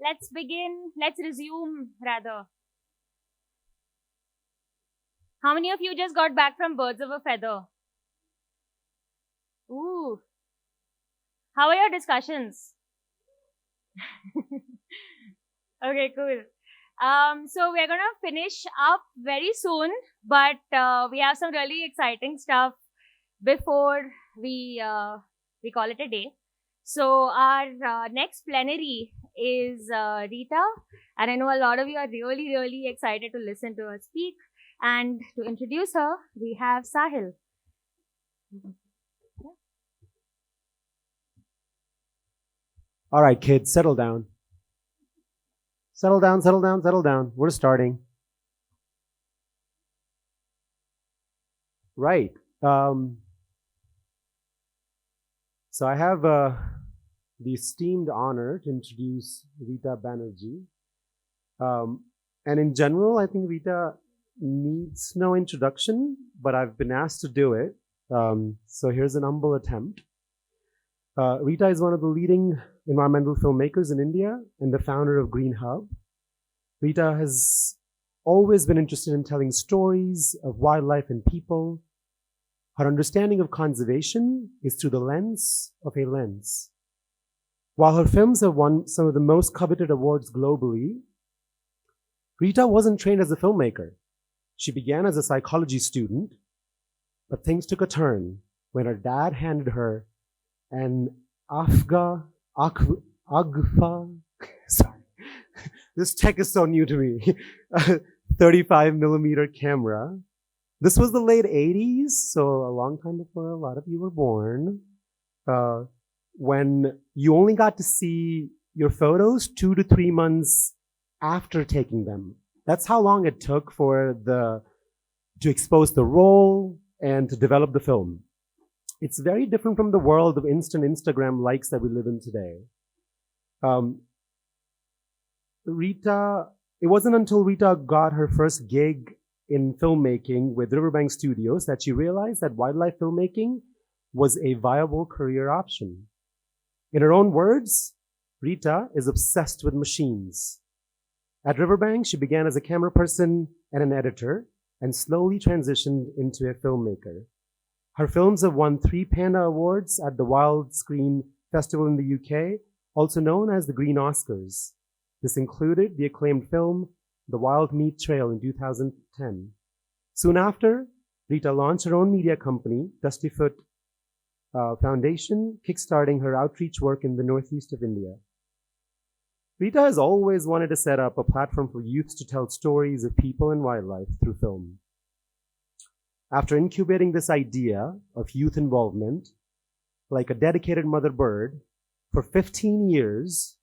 Let's begin. Let's resume, rather. How many of you just got back from Birds of a Feather? Ooh. How are your discussions? Okay, cool. So we're gonna finish up very soon, but we have some really exciting stuff before we call it a day. So our next plenary is Rita, and I know a lot of you are really excited to listen to her speak. And to introduce her, we have Sahil. All right, kids, settle down. Settle down, settle down, settle down. We're starting. Right. So I have the esteemed honor to introduce Rita Banerji. And in general, I think Rita needs no introduction, but I've been asked to do it. So here's an humble attempt. Rita is one of the leading environmental filmmakers in India and the founder of Green Hub. Rita has always been interested in telling stories of wildlife and people. Her understanding of conservation is through the lens of a lens. While her films have won some of the most coveted awards globally, Rita wasn't trained as a filmmaker. She began as a psychology student, but things took a turn when her dad handed her an Agfa, sorry, this tech is so new to me, 35 millimeter camera. This was the late 80s, so a long time before a lot of you were born, when you only got to see your photos 2 to 3 months after taking them. That's how long it took to expose the role and to develop the film. It's very different from the world of instant Instagram likes that we live in today. It wasn't until Rita got her first gig in filmmaking with Riverbank Studios that she realized that wildlife filmmaking was a viable career option. In her own words, Rita is obsessed with machines. At Riverbank, she began as a camera person and an editor and slowly transitioned into a filmmaker. Her films have won 3 Panda Awards at the Wild Screen Festival in the UK, also known as the Green Oscars. This included the acclaimed film The Wild Meat Trail in 2010. Soon after, Rita launched her own media company, Dustyfoot Foundation, kickstarting her outreach work in the northeast of India. Rita has always wanted to set up a platform for youth to tell stories of people and wildlife through film. After incubating this idea of youth involvement, like a dedicated mother bird, for 15 years,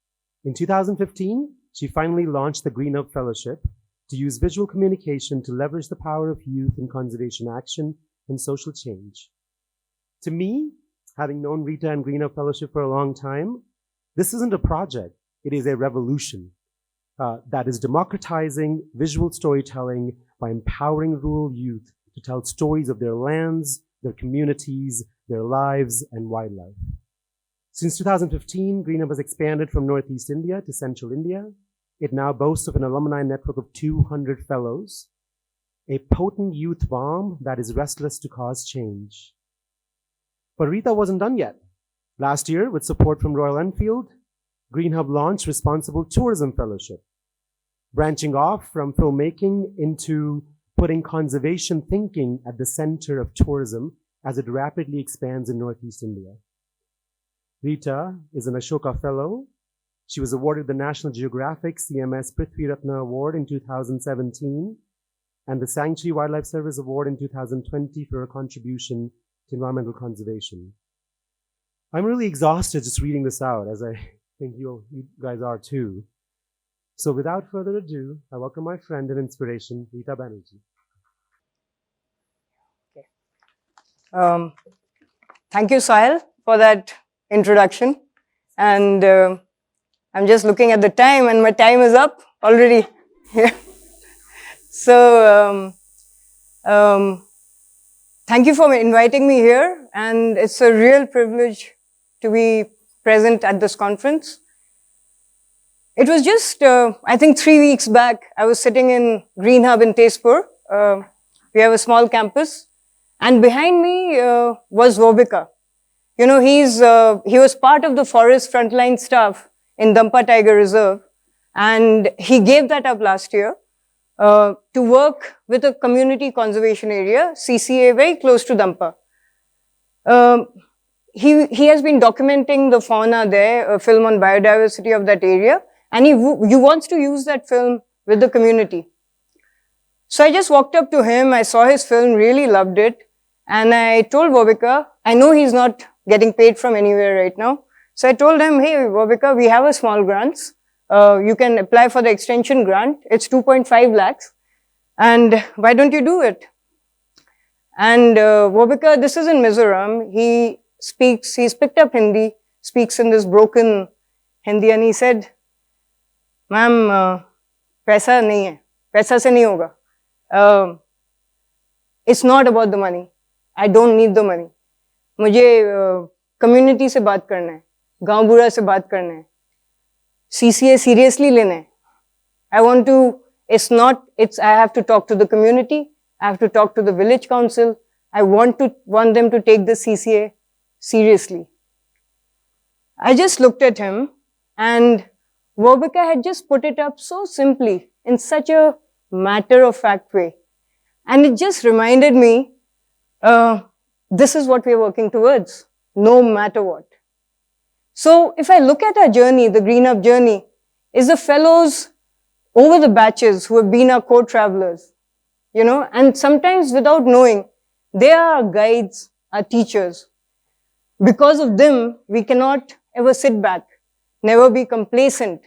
in 2015, she finally launched the Green Hub Fellowship to use visual communication to leverage the power of youth in conservation action and social change. To me, having known Rita and Green Hub Fellowship for a long time, this isn't a project, it is a revolution that is democratizing visual storytelling by empowering rural youth to tell stories of their lands, their communities, their lives, and wildlife. Since 2015, Green Hub has expanded from Northeast India to Central India. It now boasts of an alumni network of 200 fellows, a potent youth bomb that is restless to cause change. But Rita wasn't done yet. Last year, with support from Royal Enfield, Green Hub launched Responsible Tourism Fellowship, branching off from filmmaking into putting conservation thinking at the center of tourism as it rapidly expands in Northeast India. Rita is an Ashoka Fellow. She was awarded the National Geographic CMS Prithvi Ratna Award in 2017 and the Sanctuary Wildlife Service Award in 2020 for her contribution to environmental conservation. I'm really exhausted just reading this out, as I think you guys are too. So without further ado, I welcome my friend and inspiration, Rita Banerji. Okay. Thank you, Sahil, for that introduction. And I'm just looking at the time, and my time is up already. So thank you for inviting me here, and it's a real privilege to be present at this conference. It was just, I think 3 weeks back, I was sitting in Green Hub in Tezpur. We have a small campus. And behind me was Vobika. You know, he was part of the forest frontline staff in Dampa Tiger Reserve. And he gave that up last year to work with a community conservation area, CCA, very close to Dampa. He has been documenting the fauna there, a film on biodiversity of that area. And he wants to use that film with the community. So I just walked up to him, I saw his film, really loved it. And I told Vobika, I know he's not getting paid from anywhere right now. So I told him, hey, Vobika, we have a small grants. You can apply for the extension grant. It's 2.5 lakhs. And why don't you do it? And Vobika, this is in Mizoram. He's picked up Hindi, speaks in this broken Hindi, and he said, ma'am, paisa nahi hai. Paisa se nahi hoga. It's not about the money. I don't need the money. मुझे community से बात करना है, गांव बुरा से बात करना है, CCA seriously लेना है. I have to talk to the community. I have to talk to the village council. I want them to take the CCA seriously. I just looked at him, and Vobika had just put it up so simply, in such a matter-of-fact way. And it just reminded me, this is what we're working towards, no matter what. So if I look at our journey, the Green Up journey, is the fellows over the batches who have been our co-travelers, you know, and sometimes without knowing, they are our guides, our teachers. Because of them, we cannot ever sit back, never be complacent.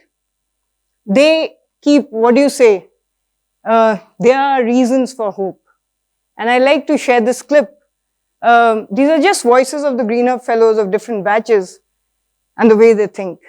They keep, there are reasons for hope. And I like to share this clip. These are just voices of the Green Up fellows of different batches and the way they think.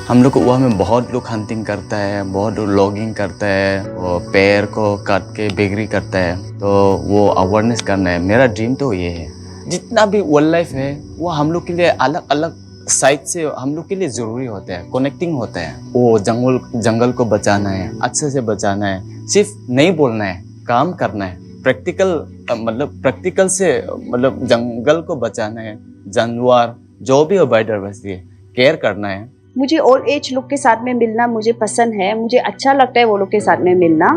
हम लोग गोवा में बहुत लोग hunting करता है, बहुत लोग logging करता है, वो पेड़ को काट के बेकरी करता है, तो वो अवेयरनेस करना है. मेरा ड्रीम तो ये है, जितना भी वाइल्ड लाइफ है वो हम लोग के लिए अलग अलग साइड से हम लोग के लिए ज़रूरी होता है, कनेक्टिंग होता है. वो जंगल को बचाना है, अच्छे से बचाना है, सिर्फ नहीं बोलना है, काम करना है. प्रैक्टिकल से मतलब जंगल को बचाना है, जानवर जो भी हो बायोडाइवर्सिटी है, केयर करना है. मुझे ओल्ड एज लोग के साथ में मिलना मुझे पसंद है, मुझे अच्छा लगता है वो लोग के साथ में मिलना.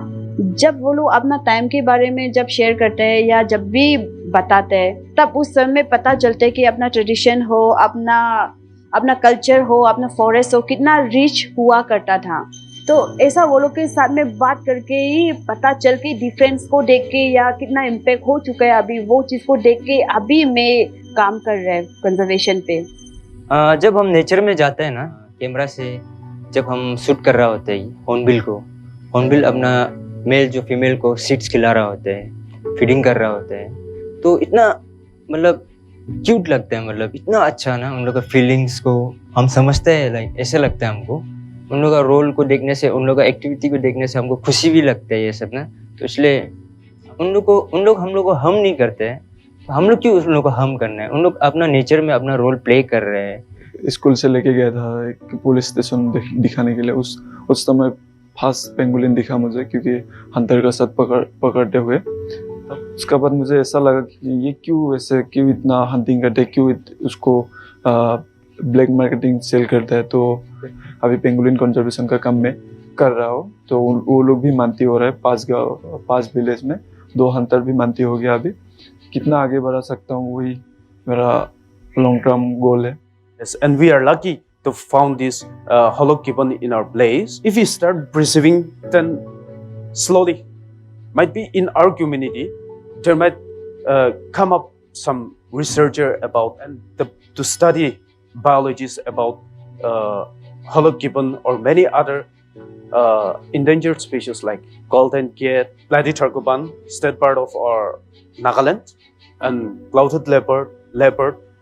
जब वो लोग अपना टाइम के बारे में जब शेयर करते हैं या जब भी बताते हैं, तब उस समय पता चलता है कि अपना ट्रेडिशन हो, अपना कल्चर हो, अपना फॉरेस्ट हो, कितना रिच हुआ करता था. तो ऐसा वो लोग के साथ में बात करके ही पता चल के डिफरेंस को देख के या कितना इम्पैक्ट हो चुका है अभी, वो चीज़ को देख के अभी मैं काम कर रहा है कंजर्वेशन पे. जब हम नेचर में जाते हैं ना, कैमरा से जब हम शूट कर रहा होते हैं हॉर्नबिल अपना मेल जो फीमेल को सीड्स खिला रहा होता है, फीडिंग कर रहा होता है, तो इतना मतलब क्यूट लगता है, मतलब इतना अच्छा ना. उन लोग का फीलिंग्स को हम समझते हैं, लाइक ऐसे लगता है हमको. उन लोग का रोल को देखने से, उन लोग का एक्टिविटी को देखने से हमको खुशी भी लगता है ये सब ना. तो इसलिए हम लोग को हम नहीं करते हैं, हम लोग क्यों उन लोग को हम करना है. उन लोग अपना नेचर में अपना रोल प्ले कर रहे हैं. स्कूल से लेके गया था एक पुलिस स्टेशन दिखाने के लिए. उस समय फास्ट पेंगुलिन दिखा मुझे, क्योंकि हंटर का साथ पकड़ते हुए. उसके बाद मुझे ऐसा लगा कि ये क्यों इतना हंटिंग करते हैं, क्यों उसको ब्लैक मार्केटिंग सेल करता है. तो अभी पेंगुलिन कंजर्वेशन का काम मैं कर रहा हूँ. तो वो लोग भी मानती हो रहा है. 5 विलेज में 2 हंटर भी मानती हो गया. अभी कितना आगे बढ़ा सकता हूँ वही मेरा लॉन्ग टर्म गोल है. Yes, and we are lucky to found this hollow gibbon in our place. If we start preserving, then slowly, might be in our community, there might come up some researcher about and to study biologists about hollow gibbon or many other endangered species like golden cat, bloody targoban, state part of our Nagaland, and clouded leopard,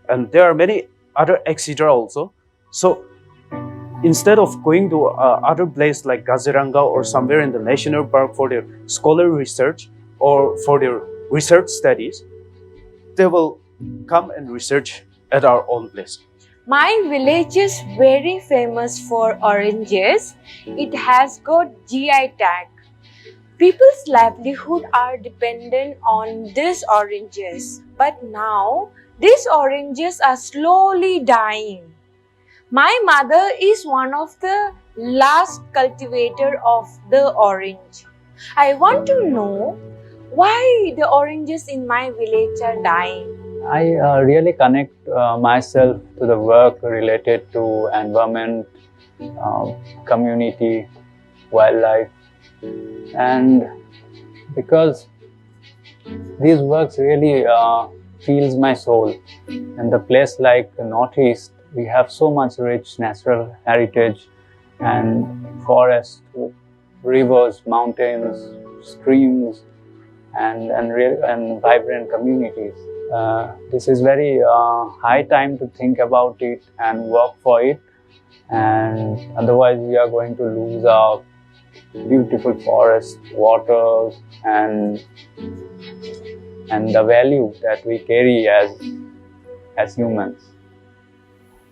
and there are many other etc. also. So instead of going to other place like Kaziranga or somewhere in the national park for their scholarly research or for their research studies, they will come and research at our own place. My village is very famous for oranges. It has got GI tag. People's livelihood are dependent on these oranges. But now, these oranges are slowly dying. My mother is one of the last cultivator of the orange. I want to know why the oranges in my village are dying. I really connect myself to the work related to environment, community, wildlife, and because these works really feels my soul. And the place like the Northeast, we have so much rich natural heritage and forests, rivers, mountains, streams, and vibrant communities. This is very high time to think about it and work for it, and otherwise we are going to lose our beautiful forests, waters, and the value that we carry as humans.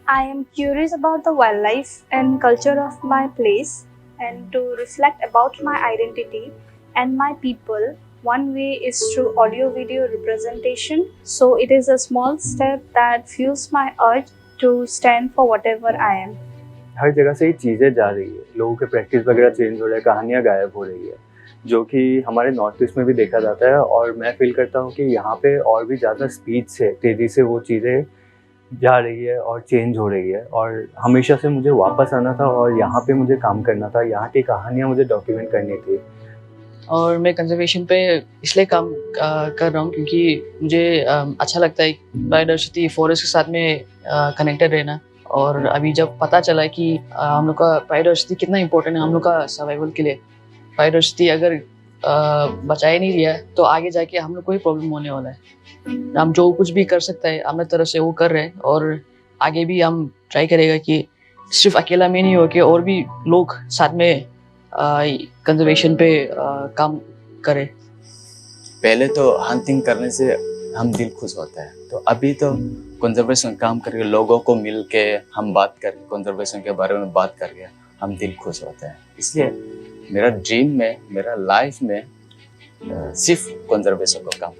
I am curious about the wildlife and culture of my place, and to reflect about my identity and my people. One way is through audio-video representation. So it is a small step that fuels my urge to stand for whatever I am. हर जगह से ये चीज़ें जा रही है, लोगों के practice वगैरह चेंज हो रहा है, कहानियाँ गायब हो रही है, जो कि हमारे नॉर्थ ईस्ट में भी देखा जाता है। और मैं फील करता हूँ कि यहाँ पे और भी ज़्यादा स्पीड से, तेज़ी से वो चीज़ें जा रही है और चेंज हो रही है। और हमेशा से मुझे वापस आना था और यहाँ पे मुझे काम करना था, यहाँ की कहानियाँ मुझे डॉक्यूमेंट करनी थी। और मैं कंजर्वेशन पे इसलिए काम कर रहा हूँ क्योंकि मुझे अच्छा लगता है बायोडाइवर्सिटी, फॉरेस्ट के साथ में कनेक्टेड रहना। और अभी जब पता चला है कि हम लोग का बायोडाइवर्सिटी कितना इम्पोर्टेंट है हम लोग का सर्वाइवल के लिए, बायोडाइवर्सिटी अगर बचाया नहीं दिया तो आगे जाके हम लोग को ही प्रॉब्लम होने वाला है। हम जो कुछ भी कर सकते हैं अपने तरफ से वो कर रहे हैं, और आगे भी हम ट्राई करेगा कि सिर्फ अकेला में नहीं हो के और भी लोग साथ में कंजर्वेशन पे काम करें। पहले तो हंटिंग करने से हम दिल खुश होता है, तो अभी तो कंजर्वेशन काम करके लोगों को मिल के हम बात करके कंजर्वेशन के बारे में बात करके हम दिल खुश होते हैं। इसलिए मेरा ड्रीम में, मेरा लाइफ में सिर्फ कंजर्वेशन को काम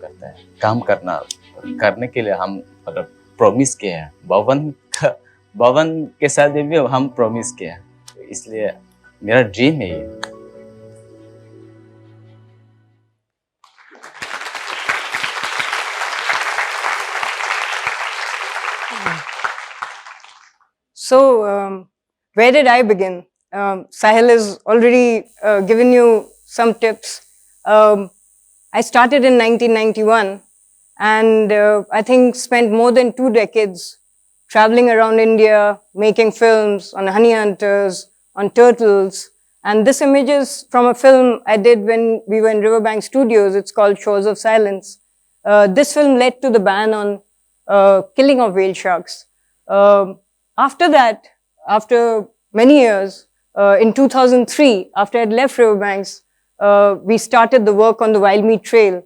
करने के लिए हम मतलब प्रॉमिस किए हैं। भवन के साथ भी हम प्रॉमिस किए हैं, इसलिए मेरा ड्रीम है ये। So, where did I begin? Sahil has already given you some tips. I started in 1991 and I think spent more than 2 decades traveling around India, making films on honey hunters, on turtles. And this image is from a film I did when we were in Riverbank Studios. It's called Shores of Silence. This film led to the ban on killing of whale sharks. After that, after many years, in 2003, after I'd left Riverbanks, we started the work on the Wild Meat Trail.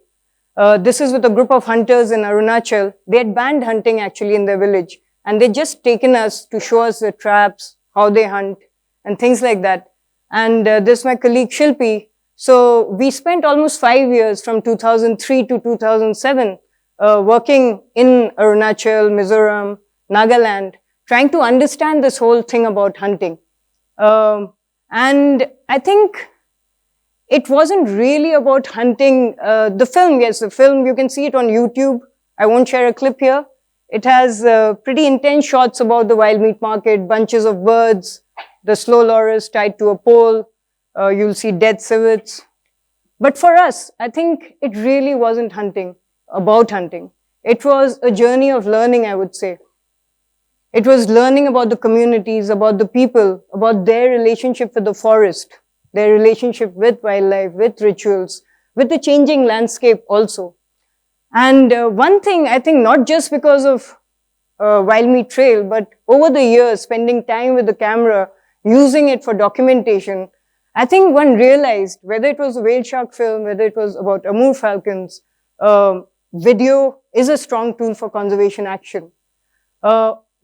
This is with a group of hunters in Arunachal. They had banned hunting actually in their village, and they'd just taken us to show us the traps, how they hunt, and things like that. And this is my colleague Shilpi. So we spent almost 5 years from 2003 to 2007 working in Arunachal, Mizoram, Nagaland, trying to understand this whole thing about hunting. And I think it wasn't really about hunting. The film, yes, the film, you can see it on YouTube. I won't share a clip here. It has pretty intense shots about the wild meat market, bunches of birds, the slow loris tied to a pole. You'll see dead civets. But for us, I think it really wasn't hunting, about hunting. It was a journey of learning, I would say. It was learning about the communities, about the people, about their relationship with the forest, their relationship with wildlife, with rituals, with the changing landscape also. And one thing, I think not just because of Wild Meat Trail, but over the years, spending time with the camera, using it for documentation, I think one realized, whether it was a whale shark film, whether it was about Amur falcons, video is a strong tool for conservation action.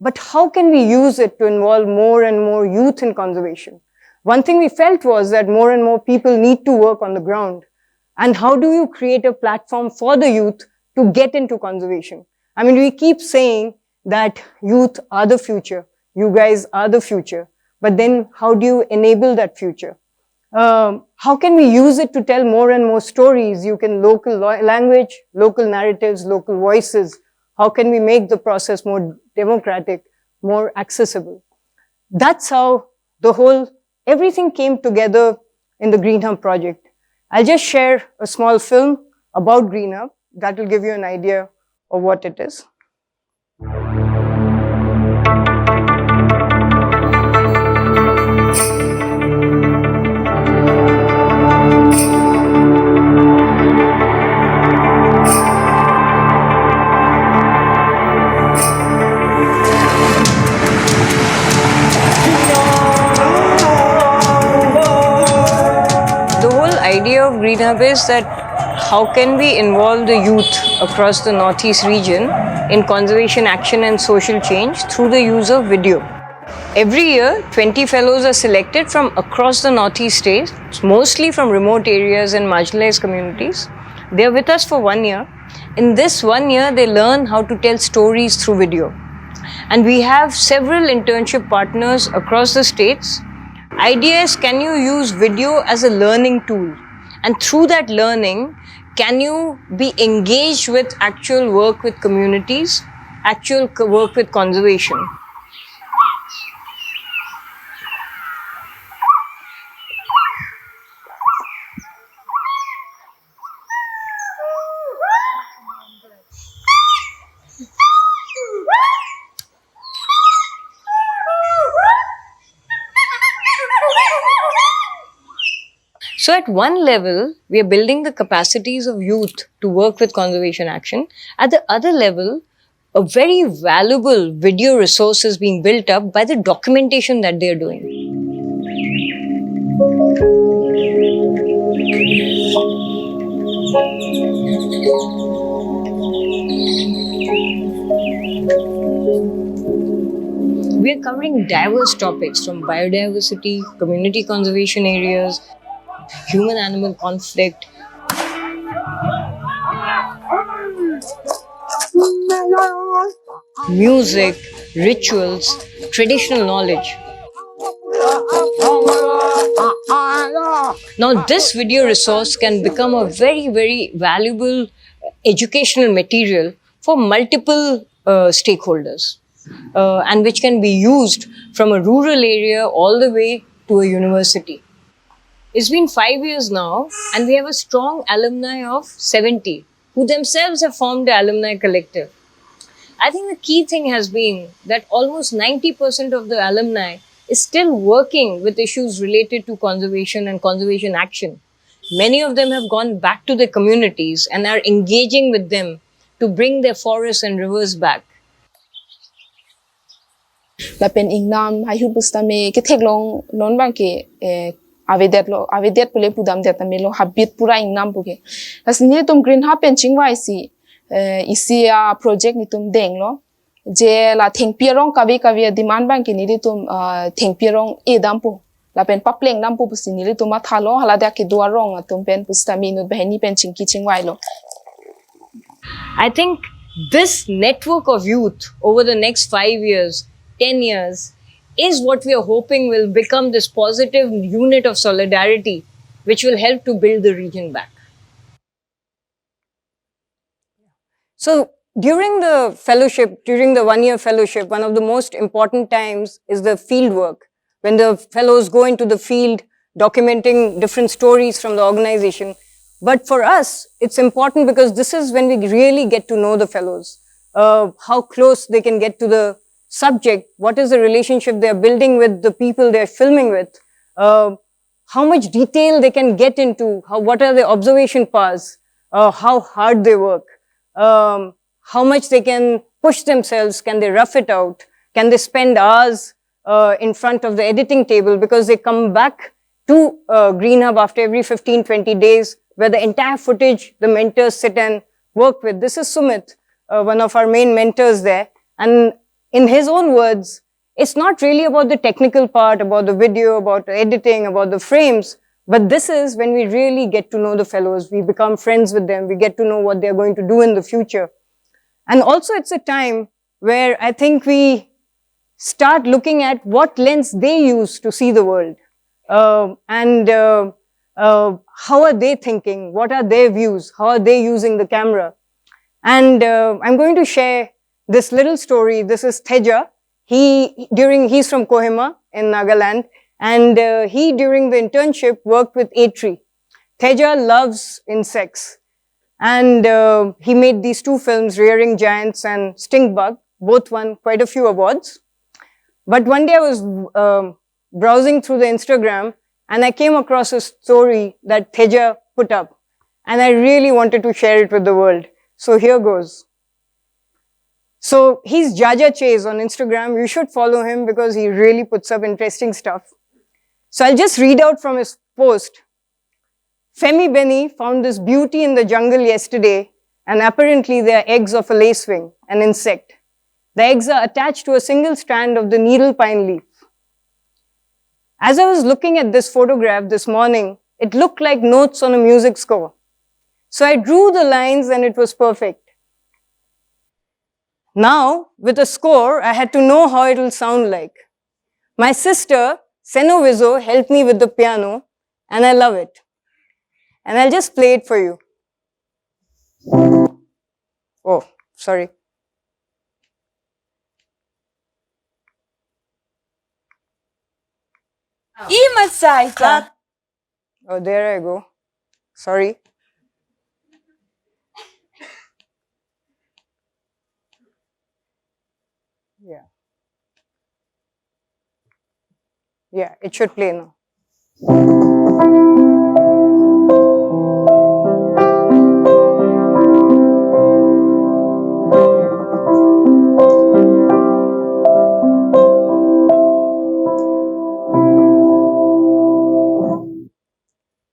but how can we use it to involve more and more youth in conservation? One thing we felt was that more and more people need to work on the ground. And how do you create a platform for the youth to get into conservation? I mean, we keep saying that youth are the future. You guys are the future. But then how do you enable that future? How can we use it to tell more and more stories? You can local language, local narratives, local voices. How can we make the process more democratic, more accessible? That's how everything came together in the Green Hub project. I'll just share a small film about Green Hub that will give you an idea of what it is. Idea of Green Hub is that how can we involve the youth across the Northeast region in conservation action and social change through the use of video. Every year, 20 fellows are selected from across the Northeast states, mostly from remote areas and marginalized communities. They are with us for 1 year. In this 1 year, they learn how to tell stories through video. And we have several internship partners across the states. Idea is, can you use video as a learning tool? And through that learning, can you be engaged with actual work with communities, actual work with conservation? So at one level, we are building the capacities of youth to work with conservation action. At the other level, a very valuable video resource is being built up by the documentation that they are doing. We are covering diverse topics from biodiversity, community conservation areas, human-animal conflict, music, rituals, traditional knowledge. Now, this video resource can become a very, very valuable educational material for multiple stakeholders, and which can be used from a rural area all the way to a university. It's been 5 years now, and we have a strong alumni of 70 who themselves have formed the alumni collective. I think the key thing has been that almost 90% of the alumni is still working with issues related to conservation and conservation action. Many of them have gone back to their communities and are engaging with them to bring their forests and rivers back. Lapen ingnam hayu bustame ke theklong non bang ke avedet pule pudam detame lo habit pura ingnam puke asni tum green happen chingwa isi a project ni tum deng lo je la thengpierong kavi demand bang ke ni tum thengpierong edam pu lapen papleng nam pu pusi ni tum thalo halada ke duarong tum pen pustami nu behni pen chingki chingwai lo. I think this network of youth over the next 5 years, 10 years, is what we are hoping will become this positive unit of solidarity, which will help to build the region back. So during the fellowship, during the 1-year fellowship, one of the most important times is the field work. When the fellows go into the field, documenting different stories from the organization. But for us, it's important because this is when we really get to know the fellows, how close they can get to the subject, what is the relationship they're building with the people they're filming with, how much detail they can get into, what are the observation paths, how hard they work, how much they can push themselves, can they rough it out, can they spend hours in front of the editing table because they come back to Green Hub after every 15-20 days where the entire footage the mentors sit and work with. This is Sumit, one of our main mentors there. And in his own words, it's not really about the technical part, about the video, about editing, about the frames, but this is when we really get to know the fellows. We become friends with them. We get to know what they're going to do in the future. And also it's a time where I think we start looking at what lens they use to see the world. How are they thinking? What are their views? How are they using the camera? And I'm going to share this little story. This is Teja. He's from Kohima in Nagaland. And he, during the internship, worked with A-Tree. Teja loves insects. And he made these 2 films, Rearing Giants and Stink Bug. Both won quite a few awards. But one day I was browsing through the Instagram and I came across a story that Teja put up. And I really wanted to share it with the world. So here goes. So he's Jaja Chase on Instagram. You should follow him because he really puts up interesting stuff. So I'll just read out from his post. Femi Benny found this beauty in the jungle yesterday, and apparently they are eggs of a lacewing, an insect. The eggs are attached to a single strand of the needle pine leaf. As I was looking at this photograph this morning, it looked like notes on a music score. So I drew the lines and it was perfect. Now, with a score, I had to know how it will sound like. My sister, Seno Vizo, helped me with the piano, and I love it. And I'll just play it for you. Oh, sorry. Oh, there I go. Sorry. Yeah. Yeah, it should play now.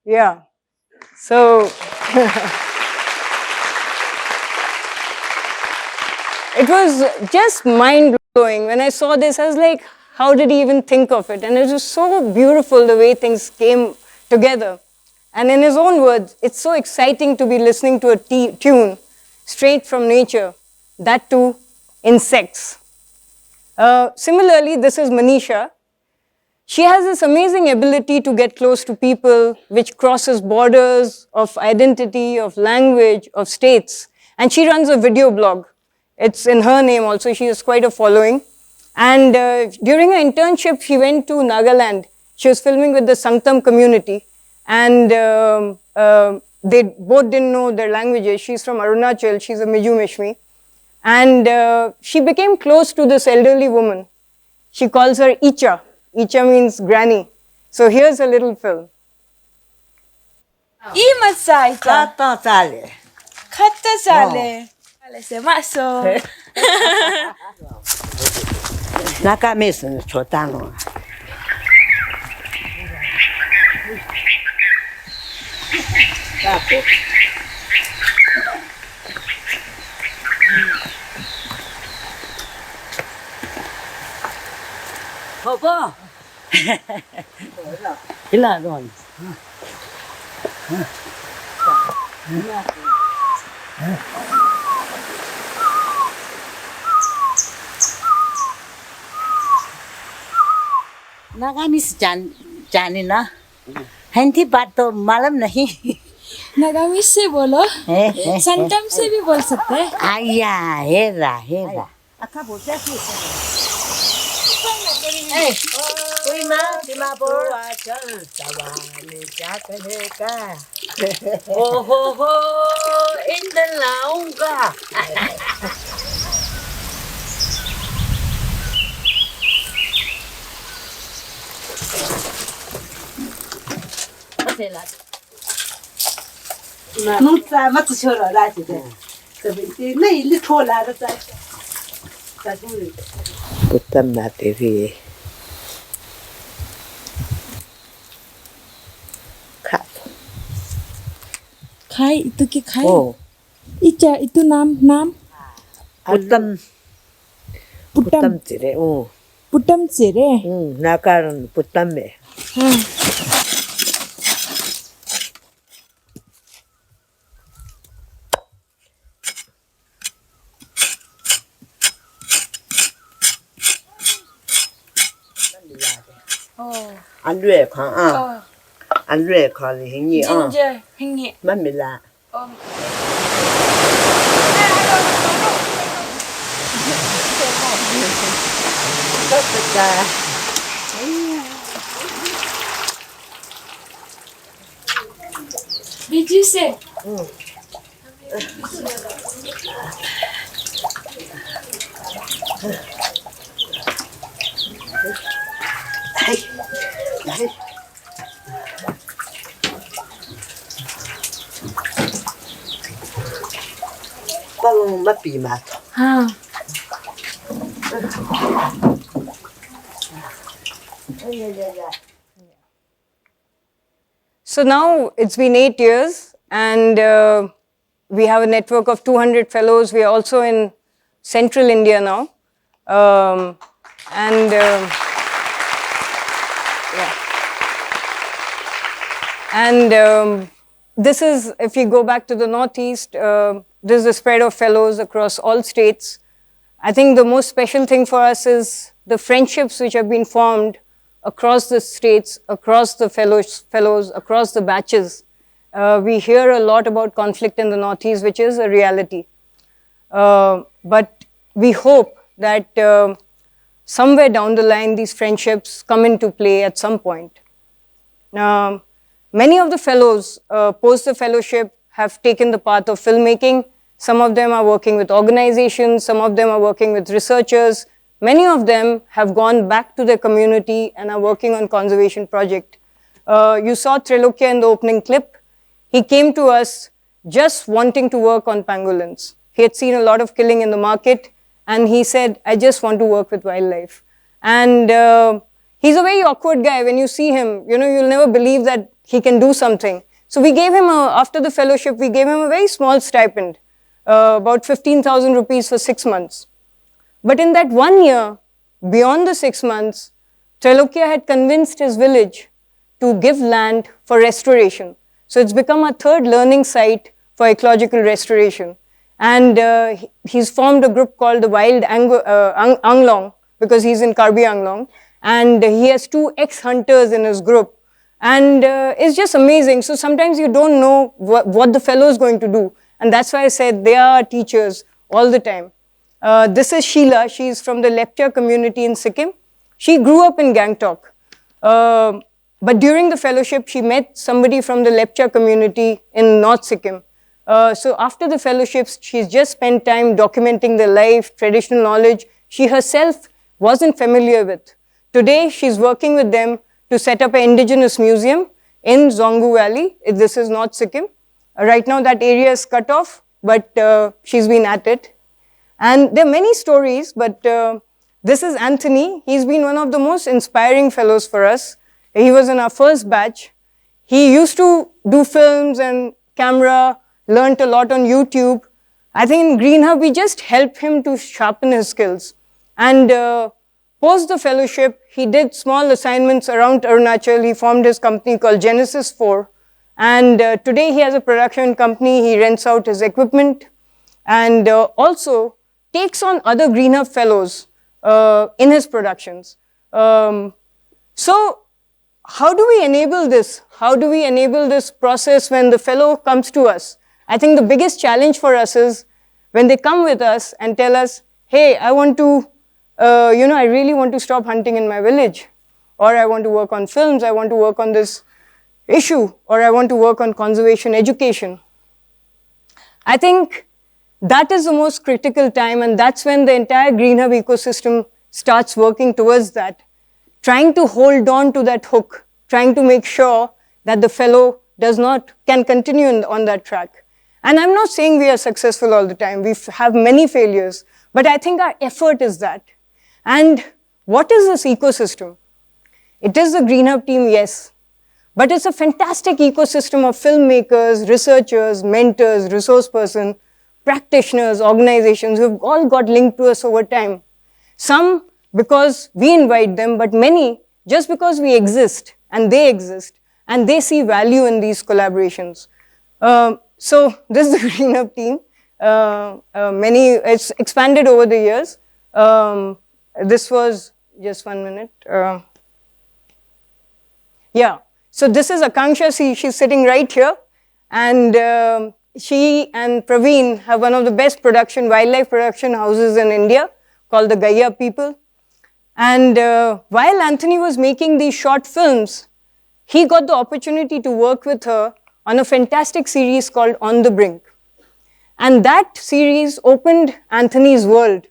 Yeah. So it was just mind-blowing. When I saw this, I was like, how did he even think of it? And it was so beautiful the way things came together. And in his own words, it's so exciting to be listening to a tune straight from nature, that too insects. Similarly, this is Manisha. She has this amazing ability to get close to people, which crosses borders of identity, of language, of states. And she runs a video blog. It's in her name also. She has quite a following. And during her internship, she went to Nagaland. She was filming with the Sangtam community. And they both didn't know their languages. She's from Arunachal. She's a Miju Mishmi. And she became close to this elderly woman. She calls her Icha. Icha means granny. So here's a little film. Papa. Ilan ron. नागामिस जाने ना हिंदी बात तो मालूम नहीं नागामिस से बोलो संतम से भी बोल सकते हैं आया हेरा हेरा अच्छा बोलते हैं कोई माँ दिमापुर चल सवाने क्या करेगा हो इंदन लाऊंगा弄咱们只求了那几天，这边的那一里头来的在东里。उत्तम बातें भी खाई itu ki खाई Ica itu nam उत्तम Putamtsire. Putamtsire. Nakaran putamme. Andre kha Andre kha li hingi Ginger, hingi. Mamila. Did you say? Balong mapi mat. So now it's been 8 years, and we have a network of 200 fellows. We are also in central India now. This is, if you go back to the Northeast, this is the spread of fellows across all states. I think the most special thing for us is the friendships which have been formed across the states, across the fellows, across the batches. We hear a lot about conflict in the Northeast, which is a reality. But we hope that somewhere down the line, these friendships come into play at some point. Now, many of the fellows post the fellowship have taken the path of filmmaking. Some of them are working with organizations, some of them are working with researchers. Many of them have gone back to their community and are working on conservation project. You saw Trilokya in the opening clip. He came to us just wanting to work on pangolins. He had seen a lot of killing in the market, and he said, I just want to work with wildlife. And he's a very awkward guy. When you see him, you know, you'll never believe that he can do something. So we gave him, after the fellowship, we gave him a very small stipend, about 15,000 rupees for 6 months. But in that 1 year, beyond the 6 months, Trilokya had convinced his village to give land for restoration. So it's become a third learning site for ecological restoration. And he's formed a group called the Wild Anglong, because he's in Karbi Anglong. And he has 2 ex-hunters in his group. And it's just amazing. So sometimes you don't know what the fellow is going to do. And that's why I said they are teachers all the time. This is Sheila. She's from the Lepcha community in Sikkim. She grew up in Gangtok. But during the fellowship, she met somebody from the Lepcha community in North Sikkim. So after the fellowships, she's just spent time documenting their life, traditional knowledge she herself wasn't familiar with. Today, she's working with them to set up an indigenous museum in Zongu Valley. This is North Sikkim. Right now, that area is cut off, but she's been at it. And there are many stories, but this is Anthony. He's been one of the most inspiring fellows for us. He was in our first batch. He used to do films and camera, learned a lot on YouTube. I think in Green Hub, we just helped him to sharpen his skills. And post the fellowship, he did small assignments around Arunachal. He formed his company called Genesis 4. And today he has a production company. He rents out his equipment and also takes on other Green Hub fellows in his productions. So how do we enable this? How do we enable this process when the fellow comes to us? I think the biggest challenge for us is when they come with us and tell us, hey, I want to, I really want to stop hunting in my village, or I want to work on films, I want to work on this issue, or I want to work on conservation education. I think that is the most critical time, and that's when the entire Green Hub ecosystem starts working towards that, trying to hold on to that hook, trying to make sure that the fellow can continue on that track. And I'm not saying we are successful all the time. We have many failures, but I think our effort is that. And what is this ecosystem? It is the Green Hub team, yes, but it's a fantastic ecosystem of filmmakers, researchers, mentors, resource persons, practitioners, organizations who have all got linked to us over time. Some because we invite them, but many just because we exist and they see value in these collaborations. So this is the Green Hub team. It's expanded over the years. This was, just 1 minute. Yeah, so this is Akanksha, she's sitting right here. And she and Praveen have one of the best wildlife production houses in India called the Gaia People. And while Anthony was making these short films, he got the opportunity to work with her on a fantastic series called On the Brink. And that series opened Anthony's world.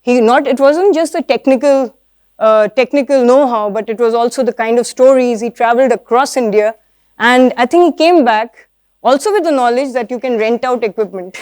It wasn't just the technical know-how, but it was also the kind of stories. He traveled across India, and I think he came back also with the knowledge that you can rent out equipment.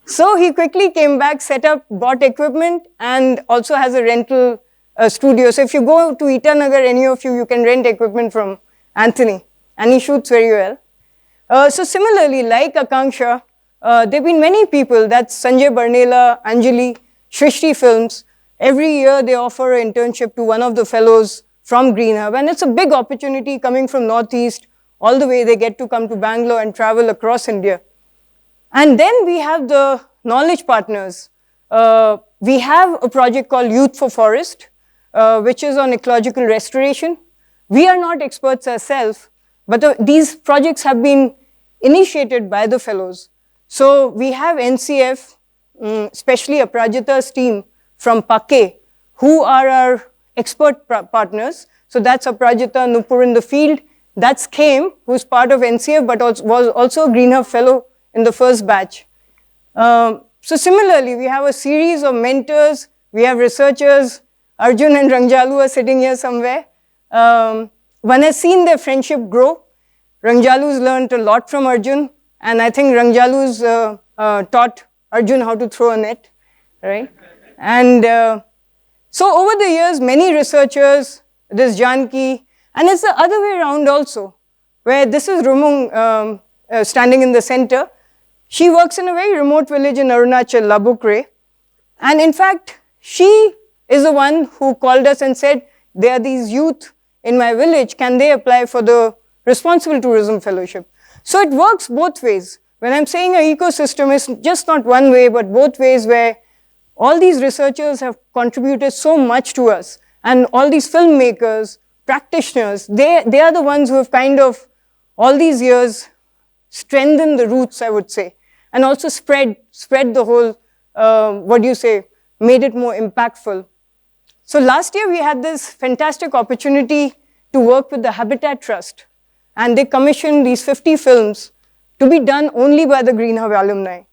So he quickly came back, bought equipment, and also has a rental studio. So if you go to Itanagar, any of you can rent equipment from Anthony, and he shoots very well. So similarly, like Akanksha, there have been many people, that's Sanjay Barnela, Anjali, Shrishti Films. Every year they offer an internship to one of the fellows from Green Hub, and it's a big opportunity coming from Northeast, all the way they get to come to Bangalore and travel across India. And then we have the knowledge partners. We have a project called Youth for Forest, which is on ecological restoration. We are not experts ourselves, but these projects have been initiated by the fellows. So we have NCF, especially Aprajita's team from Pake, who are our expert partners. So that's Aprajita, Nupur in the field. That's Khem, who's part of NCF, but was also a Green Hub fellow in the first batch. So similarly, we have a series of mentors. We have researchers. Arjun and Rangjalu are sitting here somewhere. One has seen their friendship grow. Rangjalu's learned a lot from Arjun, and I think Rangjalu's taught Arjun how to throw a net, right? And so over the years, many researchers, this Janki, and it's the other way around also, where this is Rumung standing in the center. She works in a very remote village in Arunachal, Labukre. And in fact, she is the one who called us and said, there are these youth in my village, can they apply for the Responsible Tourism Fellowship? So it works both ways. When I'm saying an ecosystem, it's just not one way, but both ways, where all these researchers have contributed so much to us. And all these filmmakers, practitioners, they are the ones who have kind of, all these years, strengthened the roots, I would say, and also spread the whole, made it more impactful. So last year we had this fantastic opportunity to work with the Habitat Trust, and they commissioned these 50 films to be done only by the Green Hub alumni.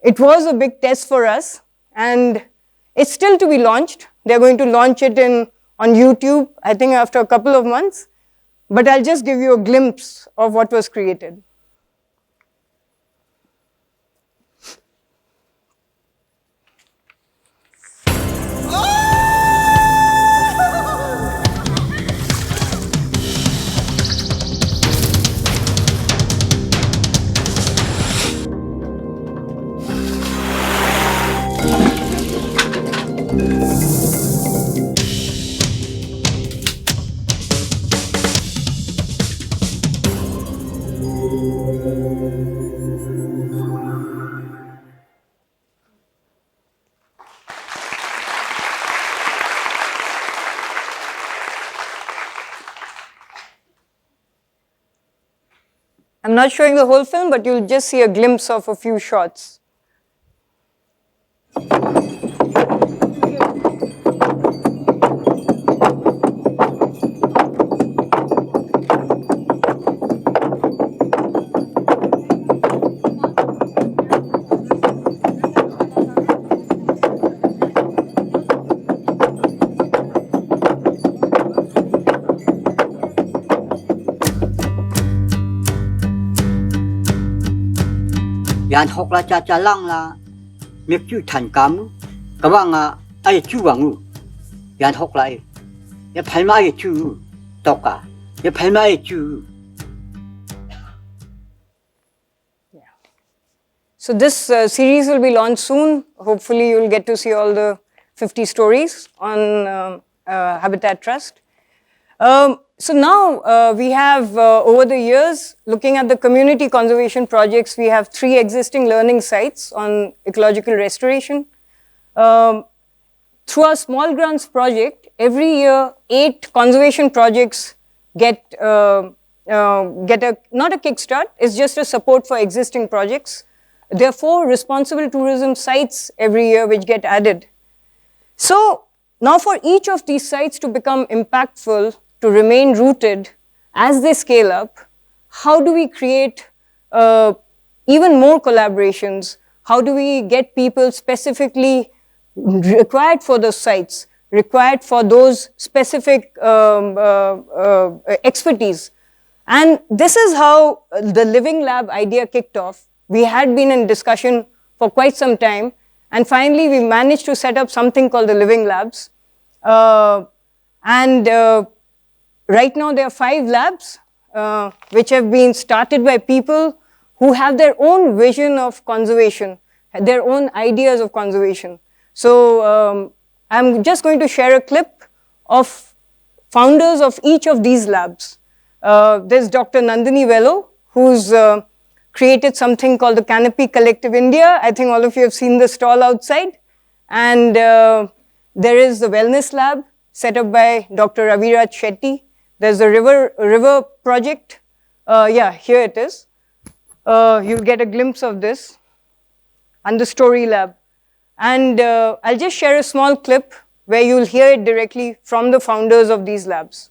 It was a big test for us, and it's still to be launched. They're going to launch it on YouTube, I think after a couple of months, but I'll just give you a glimpse of what was created. I'm not showing the whole film, but you'll just see a glimpse of a few shots. Yan hok la cha cha lang la mek chu than kam ka wanga ai chu wangu yan hok la ya phalma ai chu toka ya phalma ai chu. So this series will be launched soon. Hopefully you'll get to see all the 50 stories on Habitat Trust. So now we have, over the years, looking at the community conservation projects, we have 3 existing learning sites on ecological restoration. Through our small grants project, every year 8 conservation projects get not a kickstart, it's just a support for existing projects. There are 4 responsible tourism sites every year which get added. So now for each of these sites to become impactful, to remain rooted as they scale up, how do we create even more collaborations? How do we get people specifically required for those sites, required for those specific expertise? And this is how the Living Lab idea kicked off. We had been in discussion for quite some time, and finally we managed to set up something called the Living Labs. Right now there are 5 labs which have been started by people who have their own vision of conservation, their own ideas of conservation. So I'm just going to share a clip of founders of each of these labs. There's Dr. Nandini Velo, who's created something called the Canopy Collective India. I think all of you have seen the stall outside. And there is the Wellness Lab set up by Dr. Raviraj Shetty. There's the River Project. Yeah, here it is. You'll get a glimpse of this. And the Story Lab. And I'll just share a small clip where you'll hear it directly from the founders of these labs.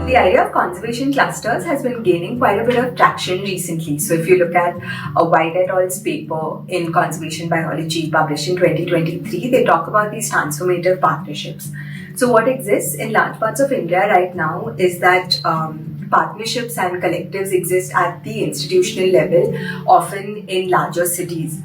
The idea of conservation clusters has been gaining quite a bit of traction recently. So if you look at White et al.'s paper in Conservation Biology published in 2023, they talk about these transformative partnerships. So what exists in large parts of India right now is that partnerships and collectives exist at the institutional level, often in larger cities.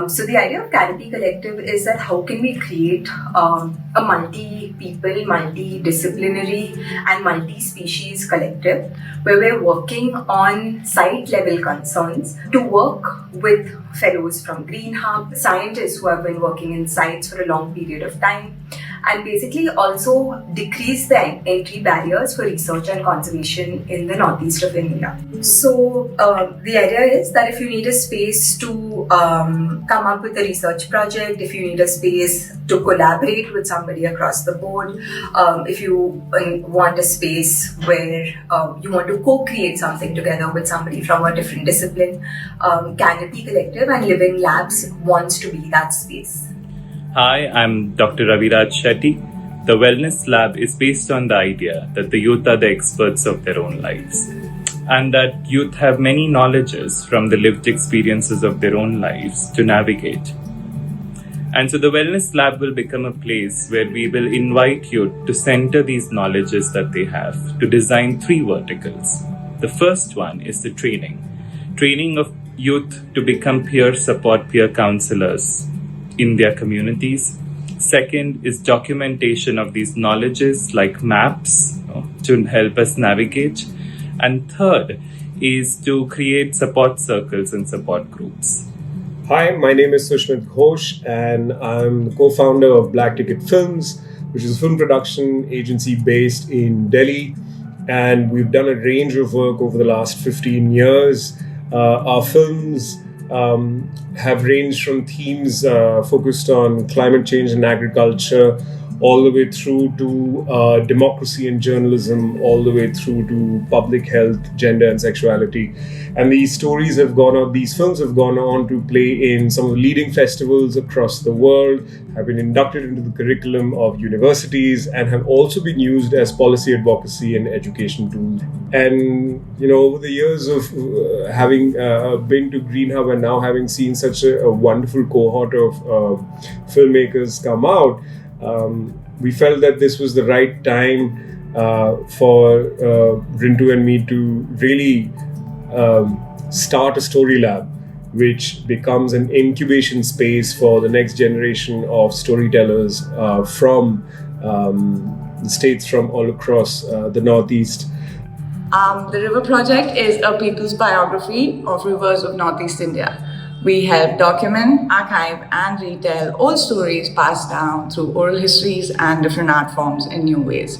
So the idea of Canopy Collective is that how can we create a multi-people, multi-disciplinary and multi-species collective where we're working on site-level concerns to work with fellows from Green Hub, scientists who have been working in sites for a long period of time, and basically also decrease the entry barriers for research and conservation in the northeast of India. So the idea is that if you need a space to come up with a research project, if you need a space to collaborate with somebody across the board, if you want a space where you want to co-create something together with somebody from a different discipline, Canopy Collective and Living Labs wants to be that space. Hi, I'm Dr. Raviraj Shetty. The Wellness Lab is based on the idea that the youth are the experts of their own lives, and that youth have many knowledges from the lived experiences of their own lives to navigate. And so the Wellness Lab will become a place where we will invite youth to center these knowledges that they have, to design 3 verticals. The first one is the training of youth to become peer support, peer counselors in their communities. Second is documentation of these knowledges like maps, to help us navigate. And third is to create support circles and support groups. Hi, my name is Sushmit Ghosh and I'm the co-founder of Black Ticket Films, which is a film production agency based in Delhi. And we've done a range of work over the last 15 years. Our films have ranged from themes focused on climate change and agriculture, all the way through to democracy and journalism, all the way through to public health, gender and sexuality. And these stories have gone on, these films have gone on to play in some of the leading festivals across the world, have been inducted into the curriculum of universities, and have also been used as policy advocacy and education tools. And, you know, over the years of having been to Green Hub and now having seen such a wonderful cohort of filmmakers come out, we felt that this was the right time for Rintu and me to really start a story lab, which becomes an incubation space for the next generation of storytellers from states from all across the Northeast. The River Project is a people's biography of rivers of Northeast India. We help document, archive, and retell old stories passed down through oral histories and different art forms in new ways.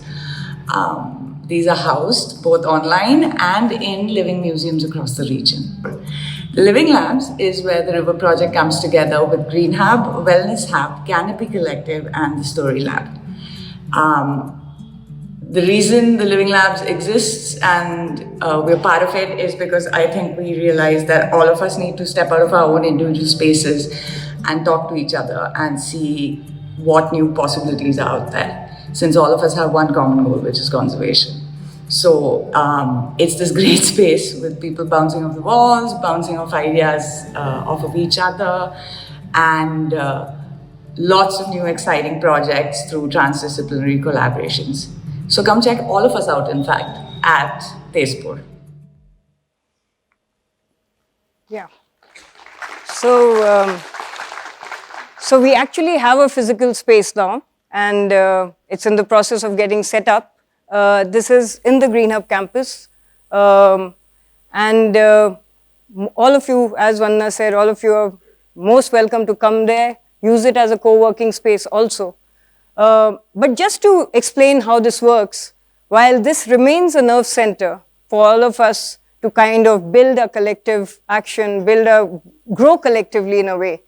These are housed both online and in living museums across the region. The Living Labs is where the River Project comes together with Green Hub, Wellness Hub, Canopy Collective, and the Story Lab. The reason the Living Labs exists and we're part of it is because I think we realize that all of us need to step out of our own individual spaces and talk to each other and see what new possibilities are out there, since all of us have one common goal, which is conservation. So it's this great space with people bouncing off the walls, bouncing off ideas off of each other, and lots of new exciting projects through transdisciplinary collaborations. So come check all of us out, in fact, at Tezpur. Yeah. So we actually have a physical space now, and it's in the process of getting set up. This is in the Green Hub campus. All of you, as Vanna said, all of you are most welcome to come there, use it as a co-working space also. But just to explain how this works, while this remains a nerve center for all of us to kind of build a collective action, grow collectively in a way,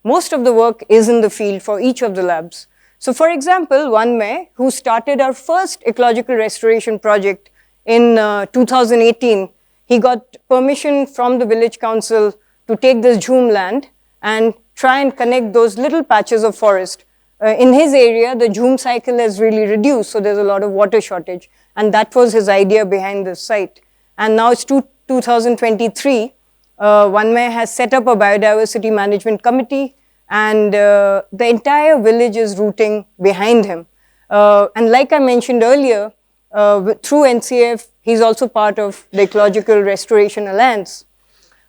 most of the work is in the field for each of the labs. So for example, Vanmay, who started our first ecological restoration project in 2018, he got permission from the village council to take this jhum land and try and connect those little patches of forest. In his area, the jhum cycle has really reduced, so there's a lot of water shortage. And that was his idea behind this site. And now it's 2023. Vanmay has set up a biodiversity management committee, and the entire village is rooting behind him. And like I mentioned earlier, through NCF, he's also part of the Ecological Restoration Alliance.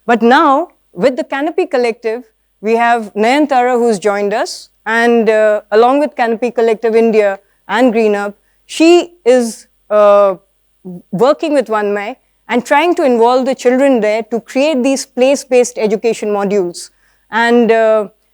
But now, with the Canopy Collective, we have Nayantara who's joined us, and along with Canopy Collective India and Green Up, she is working with Vanmay and trying to involve the children there to create these place-based education modules. And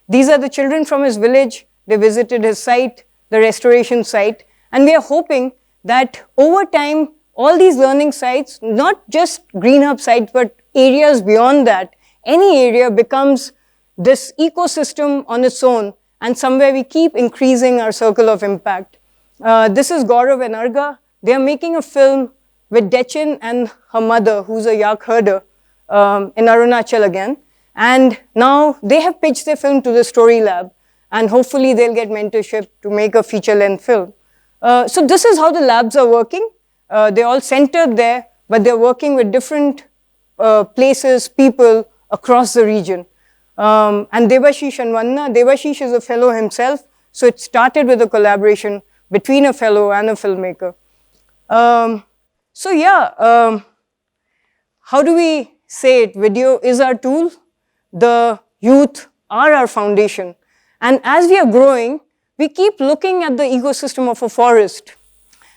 these are the children from his village. They visited his site, the restoration site, and we are hoping that over time, all these learning sites, not just Green Hub sites, but areas beyond that, any area becomes this ecosystem on its own, and somewhere we keep increasing our circle of impact. This is Gaurav and Arga. They are making a film with Dechin and her mother, who's a yak herder in Arunachal again. And now they have pitched their film to the Story Lab, and hopefully they'll get mentorship to make a feature-length film. So this is how the labs are working. They're all centered there, but they're working with different places, people across the region. And Devashish and Vanna, Devashish is a fellow himself, so it started with a collaboration between a fellow and a filmmaker. So yeah, how do we say it? Video is our tool. The youth are our foundation. And as we are growing, we keep looking at the ecosystem of a forest,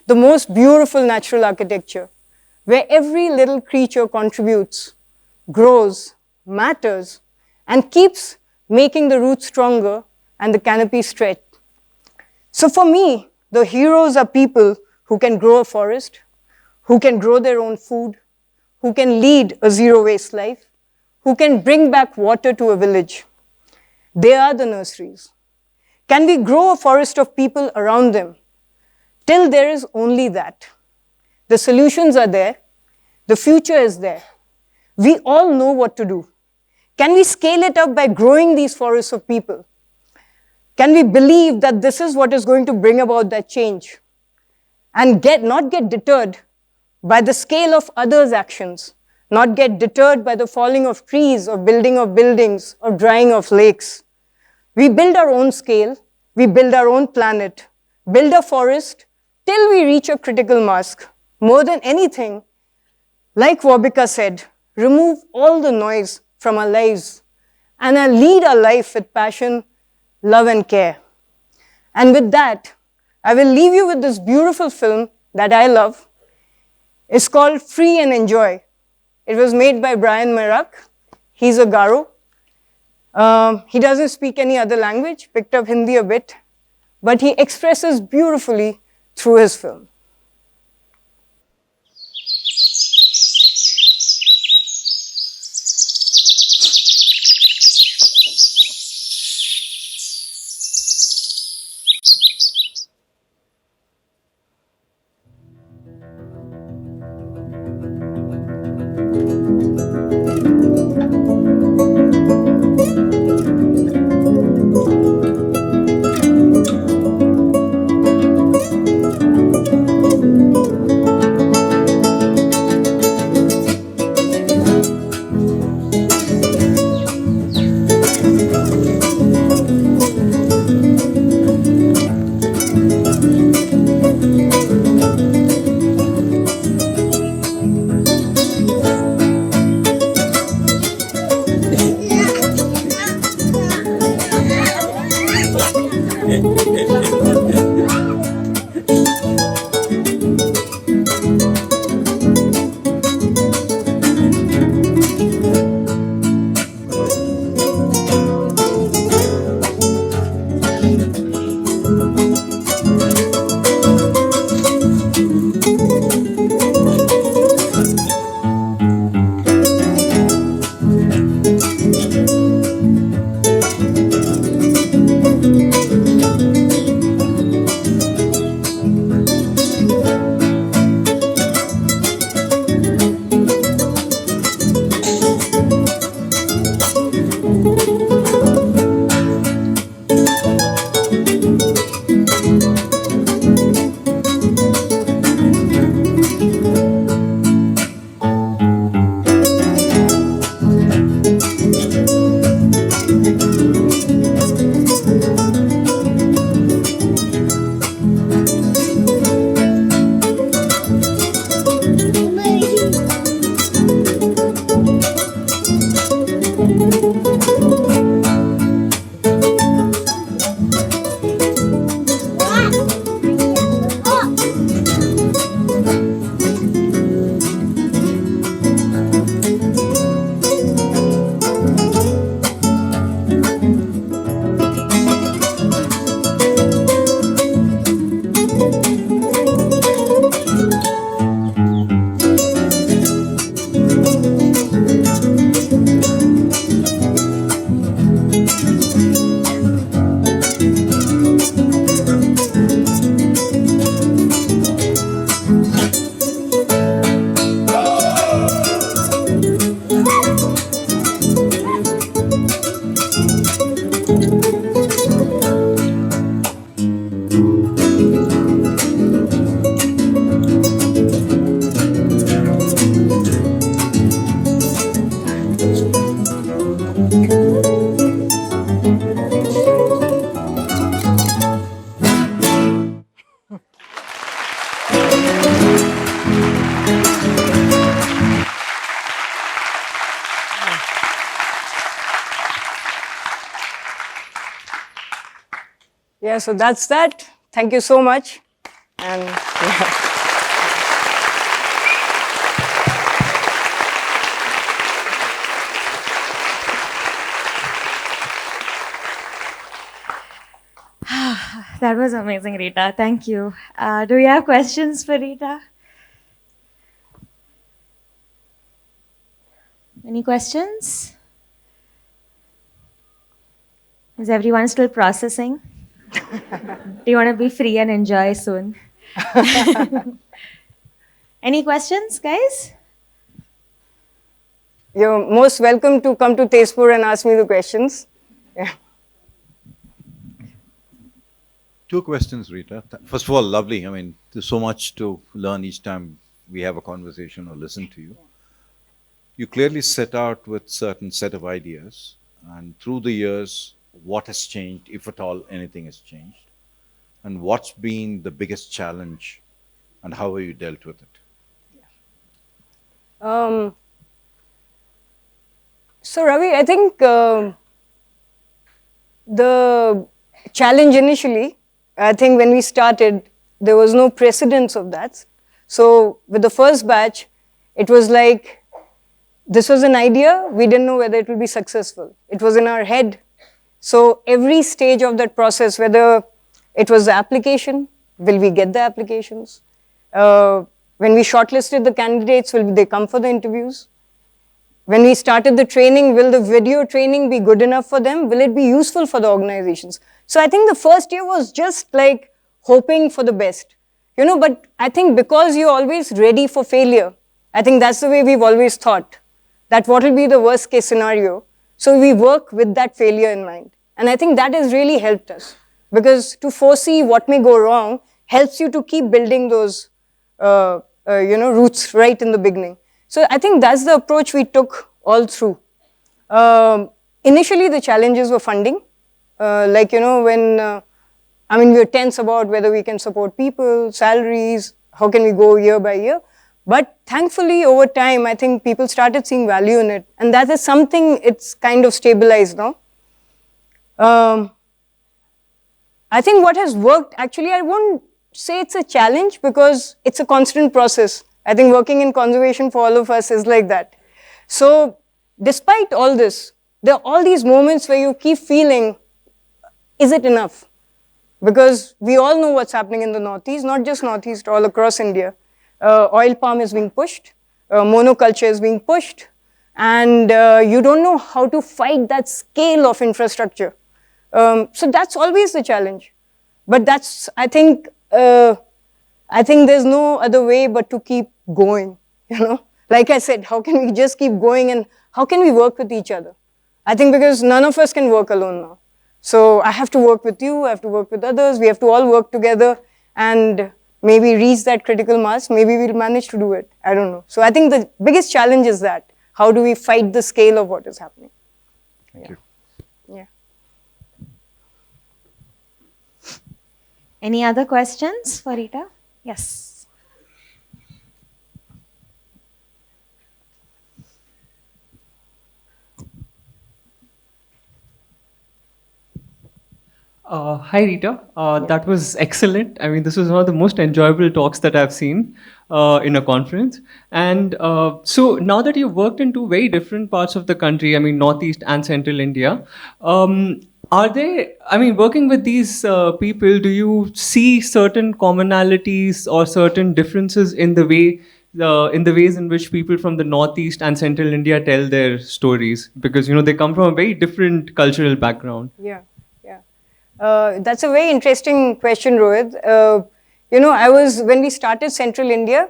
the most beautiful natural architecture, where every little creature contributes, grows, matters, and keeps making the roots stronger and the canopy stretch. So for me, the heroes are people who can grow a forest, who can grow their own food, who can lead a zero-waste life, who can bring back water to a village. They are the nurseries. Can we grow a forest of people around them? Till there is only that. The solutions are there. The future is there. We all know what to do. Can we scale it up by growing these forests of people? Can we believe that this is what is going to bring about that change? And not get deterred by the scale of others' actions, not get deterred by the falling of trees or building of buildings or drying of lakes. We build our own scale, we build our own planet, build a forest till we reach a critical mass. More than anything, like Wabika said, remove all the noise from our lives and lead our life with passion, love and care. And with that, I will leave you with this beautiful film that I love. It's called Free and Enjoy. It was made by Brian Merak. He's a Garo. He doesn't speak any other language, picked up Hindi a bit, but he expresses beautifully through his film. Yeah, so that's that. Thank you so much. And yeah. That was amazing, Rita. Thank you. Do we have questions for Rita? Any questions? Is everyone still processing? Do you want to be free and enjoy soon? Any questions, guys? You're most welcome to come to Tezpur and ask me the questions. Yeah. Two questions, Rita. First of all, lovely. I mean, there's so much to learn each time we have a conversation or listen to you. You clearly set out with certain set of ideas, and through the years, what has changed, if at all anything has changed, and what's been the biggest challenge, and how have you dealt with it? So Ravi, I think the challenge initially I think when we started, there was no precedence of that. So with the first batch, it was like, this was an idea, we didn't know whether it will be successful. It was in our head. So every stage of that process, whether it was the application, will we get the applications? When we shortlisted the candidates, will they come for the interviews? When we started the training, will the video training be good enough for them? Will it be useful for the organizations? So I think the first year was just like hoping for the best. You know, but I think because you're always ready for failure, I think that's the way we've always thought, that what will be the worst case scenario. So we work with that failure in mind. And I think that has really helped us, because to foresee what may go wrong helps you to keep building those roots right in the beginning. So I think that's the approach we took all through. Initially, the challenges were funding. We were tense about whether we can support people, salaries, how can we go year by year. But thankfully, over time, I think people started seeing value in it. And that is something, it's kind of stabilized now. I think what has worked, actually, I won't say it's a challenge because it's a constant process. I think working in conservation for all of us is like that. So despite all this, there are all these moments where you keep feeling, is it enough? Because we all know what's happening in the Northeast, not just Northeast, all across India. Oil palm is being pushed, monoculture is being pushed, and you don't know how to fight that scale of infrastructure. So that's always the challenge. But that's, I think there's no other way but to keep going, you know. Like I said, how can we just keep going and how can we work with each other? I think because none of us can work alone now. So I have to work with you, I have to work with others, we have to all work together and maybe reach that critical mass, maybe we'll manage to do it, I don't know. So I think the biggest challenge is that, how do we fight the scale of what is happening? Thank you. Yeah. Any other questions for Rita? Yes. Hi Rita, that was excellent. I mean, this was one of the most enjoyable talks that I've seen in a conference. And so now that you've worked in two very different parts of the country, I mean, Northeast and Central India, are they, I mean, working with these people, do you see certain commonalities or certain differences in the way, in the ways in which people from the Northeast and Central India tell their stories? Because, you know, they come from a very different cultural background. Yeah. That's a very interesting question, Rohit. When we started Central India,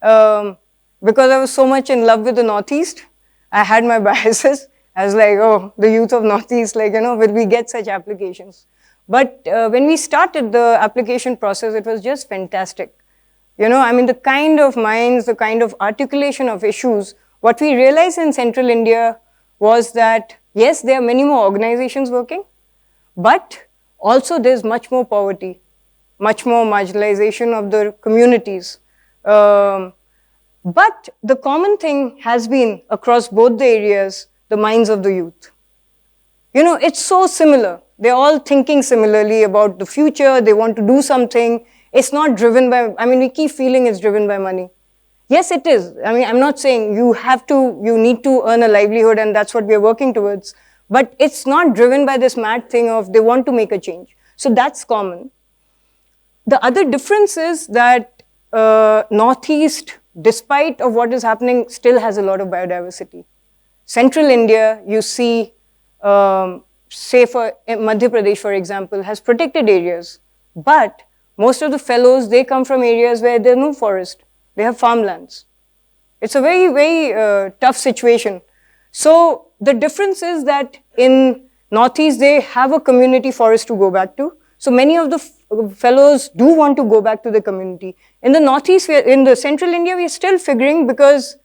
because I was so much in love with the Northeast, I had my biases. I was like, oh, the youth of Northeast, will we get such applications? But when we started the application process, it was just fantastic. The kind of minds, the kind of articulation of issues, what we realized in Central India was that, yes, there are many more organizations working, but also there's much more poverty, much more marginalization of the communities. But the common thing has been across both the areas, the minds of the youth. It's so similar. They're all thinking similarly about the future. They want to do something. It's not driven by, we keep feeling it's driven by money. Yes, it is. I'm not saying you need to earn a livelihood and that's what we're working towards. But it's not driven by this mad thing of they want to make a change. So that's common. The other difference is that Northeast, despite of what is happening, still has a lot of biodiversity. Central India, you see, say for Madhya Pradesh, for example, has protected areas. But most of the fellows, they come from areas where there's no forest. They have farmlands. It's a very, very tough situation. So the difference is that in Northeast, they have a community forest to go back to. So many of the fellows do want to go back to the community. In the Northeast, in the Central India, we're still figuring because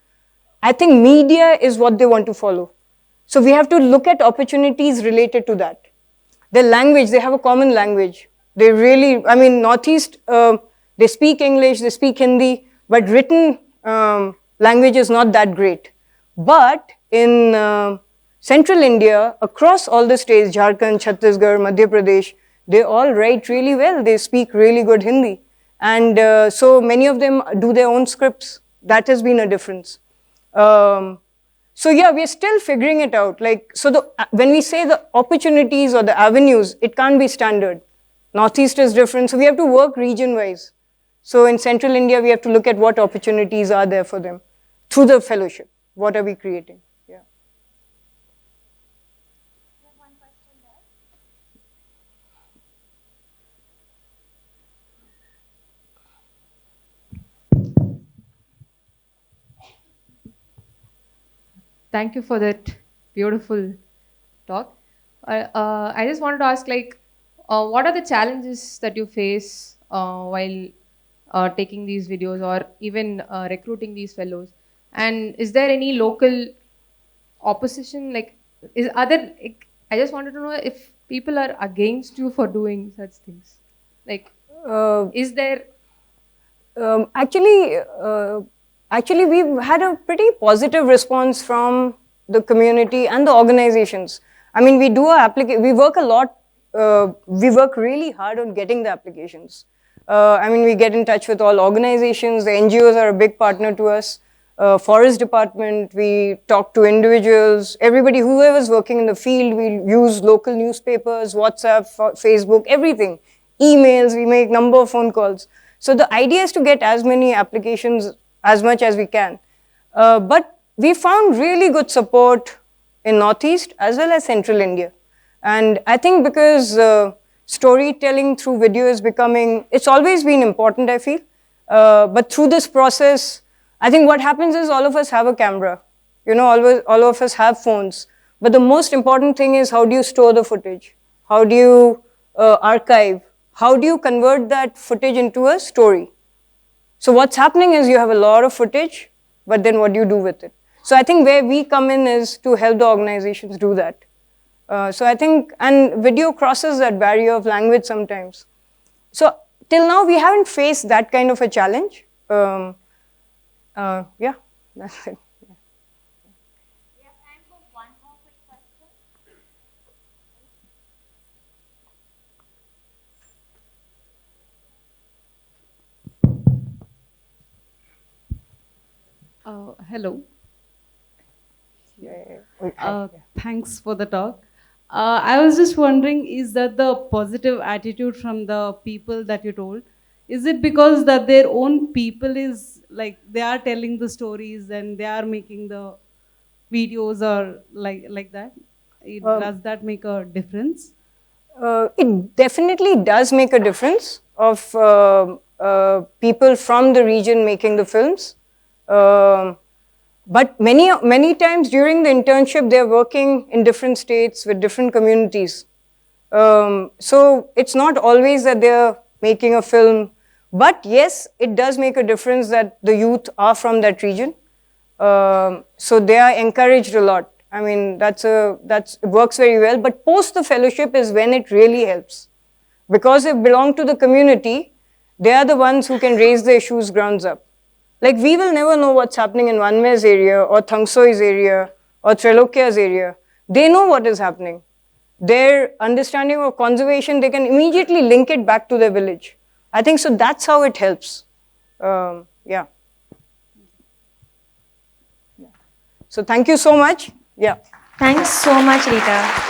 I think media is what they want to follow. So we have to look at opportunities related to that. Their language, they have a common language. They really, Northeast, they speak English, they speak Hindi, but written language is not that great. But in Central India, across all the states, Jharkhand, Chhattisgarh, Madhya Pradesh, They all write really well. They speak really good Hindi. And so many of them do their own scripts. That has been a difference. So yeah, we're still figuring it out. Like, so when we say the opportunities or the avenues, it can't be standard. Northeast is different, so we have to work region-wise. So in Central India, we have to look at what opportunities are there for them through the fellowship. What are we creating? Yeah. Thank you for that beautiful talk. I just wanted to ask, like, what are the challenges that you face while taking these videos or even recruiting these fellows? And is there any local opposition? Like, I just wanted to know if people are against you for doing such things. Like, is there? Actually, we've had a pretty positive response from the community and the organizations. I mean, we work a lot, we work really hard on getting the applications. I mean, we get in touch with all organizations, the NGOs are a big partner to us, forest department, we talk to individuals, everybody, whoever's working in the field, we use local newspapers, WhatsApp, Facebook, everything, emails, we make number of phone calls. So the idea is to get as many applications as much as we can. But we found really good support in Northeast as well as Central India. And I think because storytelling through video is becoming, it's always been important, I feel. But through this process, I think what happens is all of us have a camera. You know, all of us have phones. But the most important thing is, how do you store the footage? How do you archive? How do you convert that footage into a story? So what's happening is you have a lot of footage, but then what do you do with it? So I think where we come in is to help the organizations do that. So I think, and video crosses that barrier of language sometimes. So till now, we haven't faced that kind of a challenge. Yeah, that's it. Hello. Yeah. Thanks for the talk. I was just wondering, is that the positive attitude from the people that you told? Is it because that their own people is like they are telling the stories and they are making the videos or like that? Does that make a difference? It definitely does make a difference of people from the region making the films. But many times during the internship, they're working in different states with different communities. So it's not always that they're making a film. But yes, it does make a difference that the youth are from that region. So they are encouraged a lot. I mean, it works very well. But post the fellowship is when it really helps. Because they belong to the community, they are the ones who can raise the issues grounds up. Like, we will never know what's happening in Vanme's area or Thangsoi's area or Trilokya's area. They know what is happening. Their understanding of conservation, they can immediately link it back to their village. I think so that's how it helps. Yeah. So thank you so much. Yeah. Thanks so much, Rita.